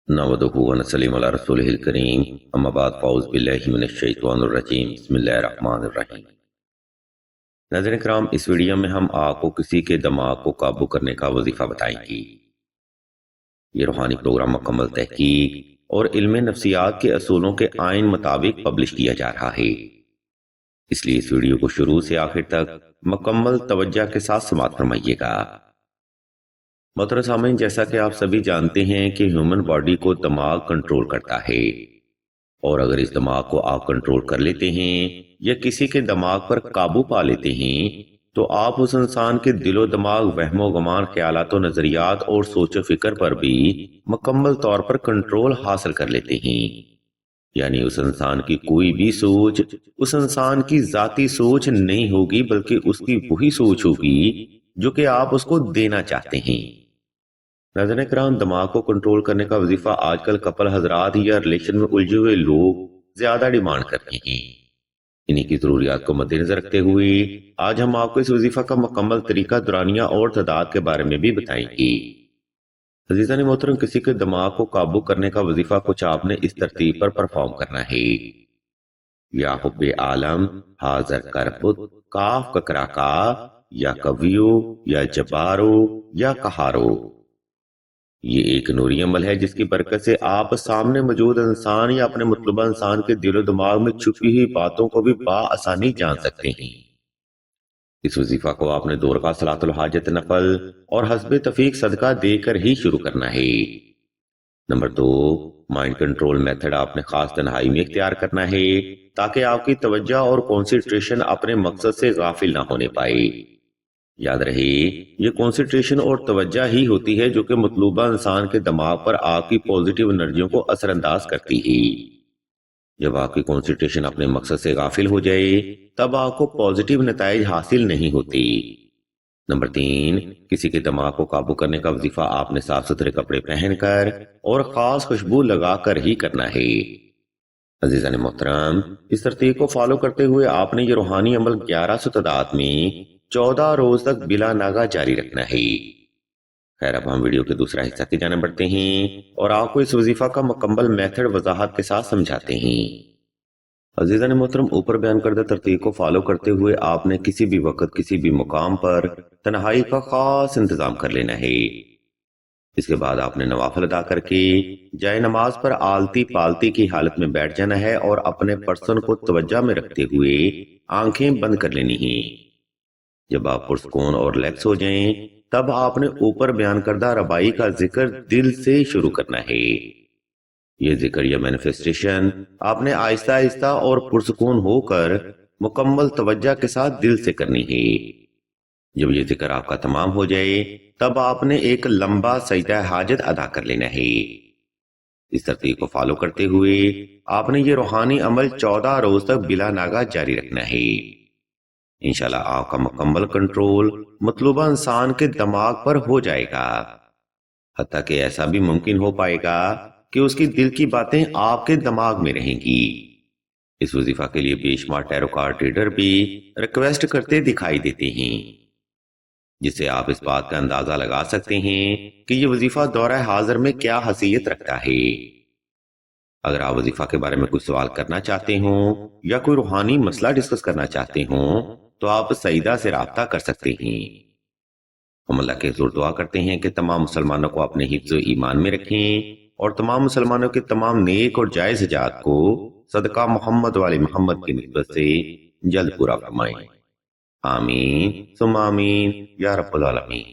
نحمدہ و نصلی علی رسولہ الکریم اما بعد فاعوذ باللہ من الشیطان الرجیم بسم اللہ الرحمن الرحیم۔ ناظرین کرام، اس ویڈیو میں ہم آپ کو کسی کے دماغ کو قابو کرنے کا وظیفہ بتائیں گے۔ یہ روحانی پروگرام مکمل تحقیق اور علم نفسیات کے اصولوں کے آئین مطابق پبلش کیا جا رہا ہے، اس لیے اس ویڈیو کو شروع سے آخر تک مکمل توجہ کے ساتھ سماعت فرمائیے گا۔ محترم سامعین، جیسا کہ آپ سبھی جانتے ہیں کہ ہیومن باڈی کو دماغ کنٹرول کرتا ہے، اور اگر اس دماغ کو آپ کنٹرول کر لیتے ہیں یا کسی کے دماغ پر قابو پا لیتے ہیں تو آپ اس انسان کے دل و دماغ، وہم و گمان، خیالات و نظریات اور سوچ و فکر پر بھی مکمل طور پر کنٹرول حاصل کر لیتے ہیں۔ یعنی اس انسان کی کوئی بھی سوچ اس انسان کی ذاتی سوچ نہیں ہوگی، بلکہ اس کی وہی سوچ ہوگی جو کہ آپ اس کو دینا چاہتے ہیں۔ ناظرین کرام، دماغ کو کنٹرول کرنے کا وظیفہ آج کل کپل حضرات یا ریلیشن میں الجھے ہوئے لوگ زیادہ ڈیمانڈ کرتے ہیں۔ انہی کی ضروریات کو مد نظر رکھتے ہوئے آج ہم آپ کو اس وظیفہ کا مکمل طریقہ، دورانیہ اور تعداد کے بارے میں بھی بتائیں گے۔ عزیزان محترم، کسی کے دماغ کو قابو کرنے کا وظیفہ کچھ آپ نے اس ترتیب پر پرفارم کرنا ہے۔ یا حب عالم حاضر کربت کاف ککرا کا، یا کویو، یا جبارو، یا کہارو۔ یہ ایک نوری عمل ہے جس کی برکت سے آپ سامنے موجود انسان یا اپنے مطلوبہ انسان کے دل و دماغ میں چھپی ہوئی باتوں کو بھی بآسانی جان سکتے ہیں۔ اس وظیفہ کو آپ نے 2 رکعت صلاۃ الحاجت نفل اور حسب توفیق صدقہ دے کر ہی شروع کرنا ہے۔ نمبر 2، مائنڈ کنٹرول میتھڈ آپ نے خاص تنہائی میں اختیار کرنا ہے تاکہ آپ کی توجہ اور کونسنٹریشن اپنے مقصد سے غافل نہ ہونے پائے۔ یاد رہے، یہ کونسنٹریشن اور توجہ ہی ہوتی ہے جو کہ مطلوبہ انسان کے دماغ پر آپ کی پوزیٹیو انرجیوں کو اثر انداز کرتی ہے۔ جب آپ کی کونسنٹریشن اپنے مقصد سے غافل ہو جائے تب آپ کو پوزیٹیو نتائج حاصل نہیں ہوتی۔ نمبر 3، کسی کے دماغ کو قابو کرنے کا وظیفہ آپ نے صاف ستھرے کپڑے پہن کر اور خاص خوشبو لگا کر ہی کرنا ہے۔ عزیزان محترم، اس ترتیب کو فالو کرتے ہوئے آپ نے یہ روحانی عمل 1100 تعداد میں 14 روز تک بلا ناغہ جاری رکھنا ہے۔ خیر، اب ہم ویڈیو کے دوسرا حصہ کی جانب بڑھتے ہیں اور آپ کو اس وظیفہ کا مکمل میتھڈ وضاحت کے ساتھ سمجھاتے ہیں۔ عزیزان محترم، اوپر بیان کردہ ترتیب کو فالو کرتے ہوئے آپ نے کسی بھی وقت کسی بھی مقام پر تنہائی کا خاص انتظام کر لینا ہے۔ اس کے بعد آپ نے نوافل ادا کر کے جائے نماز پر آلتی پالتی کی حالت میں بیٹھ جانا ہے اور اپنے پرسن کو توجہ میں رکھتے ہوئے آنکھیں بند کر لینی ہیں۔ جب آپ پرسکون اور ریلیکس ہو جائیں تب آپ نے اوپر بیان کردہ ربائی کا ذکر دل سے شروع کرنا ہے۔ یہ ذکر یا مینیفیسٹیشن آپ نے آہستہ آہستہ اور پرسکون ہو کر مکمل توجہ کے ساتھ دل سے کرنی ہے۔ جب یہ ذکر آپ کا تمام ہو جائے تب آپ نے ایک لمبا سجدہ حاجت ادا کر لینا ہے۔ اس ترتیب کو فالو کرتے ہوئے آپ نے یہ روحانی عمل 14 روز تک بلا ناغہ جاری رکھنا ہے۔ انشاءاللہ آپ کا مکمل کنٹرول مطلوبہ انسان کے دماغ پر ہو جائے گا، حتیٰ کہ ایسا بھی ممکن ہو پائے گا کہ اس کی دل کی باتیں آپ کے دماغ میں رہیں گی۔ اس وظیفہ کے لیے بے شمار ٹیرو کارڈ ریڈر بھی ریکویسٹ کرتے دکھائی دیتے ہیں، جس سے آپ اس بات کا اندازہ لگا سکتے ہیں کہ یہ وظیفہ دورہ حاضر میں کیا حیثیت رکھتا ہے۔ اگر آپ وظیفہ کے بارے میں کچھ سوال کرنا چاہتے ہوں یا کوئی روحانی مسئلہ ڈسکس کرنا چاہتے ہوں تو آپ سعیدہ سے رابطہ کر سکتے ہیں۔ ہم اللہ کے حضور دعا کرتے ہیں کہ تمام مسلمانوں کو اپنے حفظ و ایمان میں رکھیں اور تمام مسلمانوں کے تمام نیک اور جائز حاجات کو صدقہ محمد و آل محمد کی نسبت سے جلد پورا فرمائیں۔ آمین ثم آمین یا رب العالمین۔